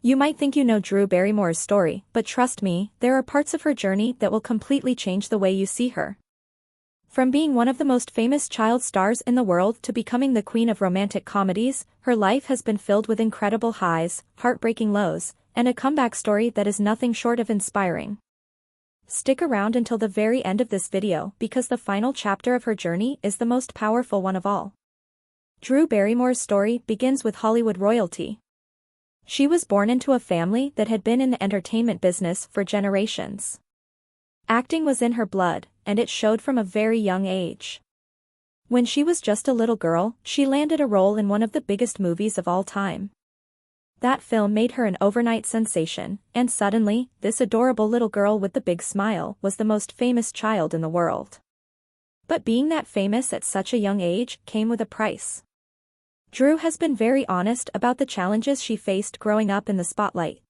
You might think you know Drew Barrymore's story, but trust me, there are parts of her journey that will completely change the way you see her. From being one of the most famous child stars in the world to becoming the queen of romantic comedies, her life has been filled with incredible highs, heartbreaking lows, and a comeback story that is nothing short of inspiring. Stick around until the very end of this video because the final chapter of her journey is the most powerful one of all. Drew Barrymore's story begins with Hollywood royalty. She was born into a family that had been in the entertainment business for generations. Acting was in her blood, and it showed from a very young age. When she was just a little girl, she landed a role in one of the biggest movies of all time. That film made her an overnight sensation, and suddenly, this adorable little girl with the big smile was the most famous child in the world. But being that famous at such a young age came with a price. Drew has been very honest about the challenges she faced growing up in the spotlight.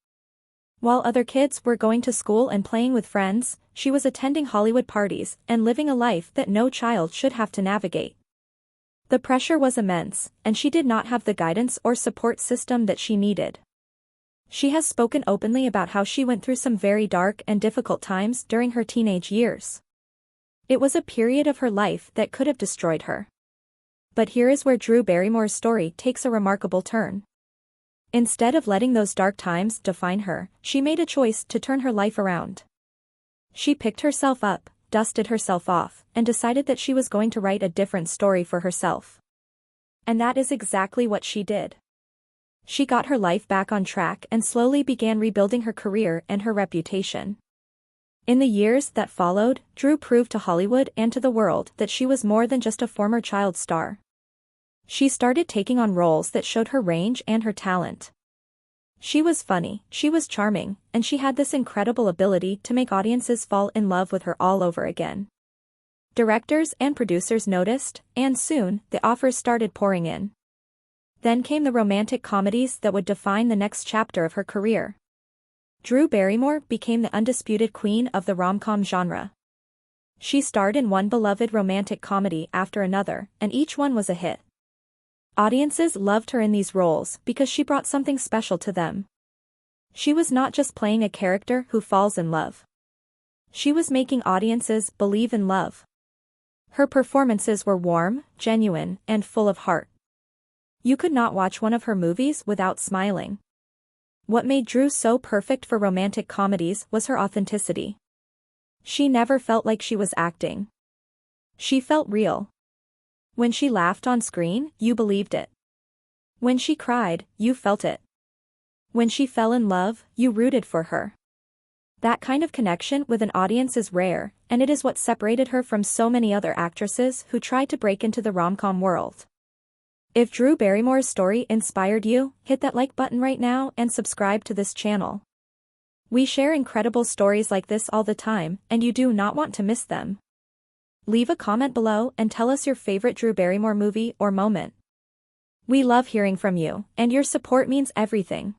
While other kids were going to school and playing with friends, she was attending Hollywood parties and living a life that no child should have to navigate. The pressure was immense, and she did not have the guidance or support system that she needed. She has spoken openly about how she went through some very dark and difficult times during her teenage years. It was a period of her life that could have destroyed her. But here is where Drew Barrymore's story takes a remarkable turn. Instead of letting those dark times define her, she made a choice to turn her life around. She picked herself up, dusted herself off, and decided that she was going to write a different story for herself. And that is exactly what she did. She got her life back on track and slowly began rebuilding her career and her reputation. In the years that followed, Drew proved to Hollywood and to the world that she was more than just a former child star. She started taking on roles that showed her range and her talent. She was funny, she was charming, and she had this incredible ability to make audiences fall in love with her all over again. Directors and producers noticed, and soon, the offers started pouring in. Then came the romantic comedies that would define the next chapter of her career. Drew Barrymore became the undisputed queen of the rom-com genre. She starred in one beloved romantic comedy after another, and each one was a hit. Audiences loved her in these roles because she brought something special to them. She was not just playing a character who falls in love. She was making audiences believe in love. Her performances were warm, genuine, and full of heart. You could not watch one of her movies without smiling. What made Drew so perfect for romantic comedies was her authenticity. She never felt like she was acting. She felt real. When she laughed on screen, you believed it. When she cried, you felt it. When she fell in love, you rooted for her. That kind of connection with an audience is rare, and it is what separated her from so many other actresses who tried to break into the rom-com world. If Drew Barrymore's story inspired you, hit that like button right now and subscribe to this channel. We share incredible stories like this all the time, and you do not want to miss them. Leave a comment below and tell us your favorite Drew Barrymore movie or moment. We love hearing from you, and your support means everything.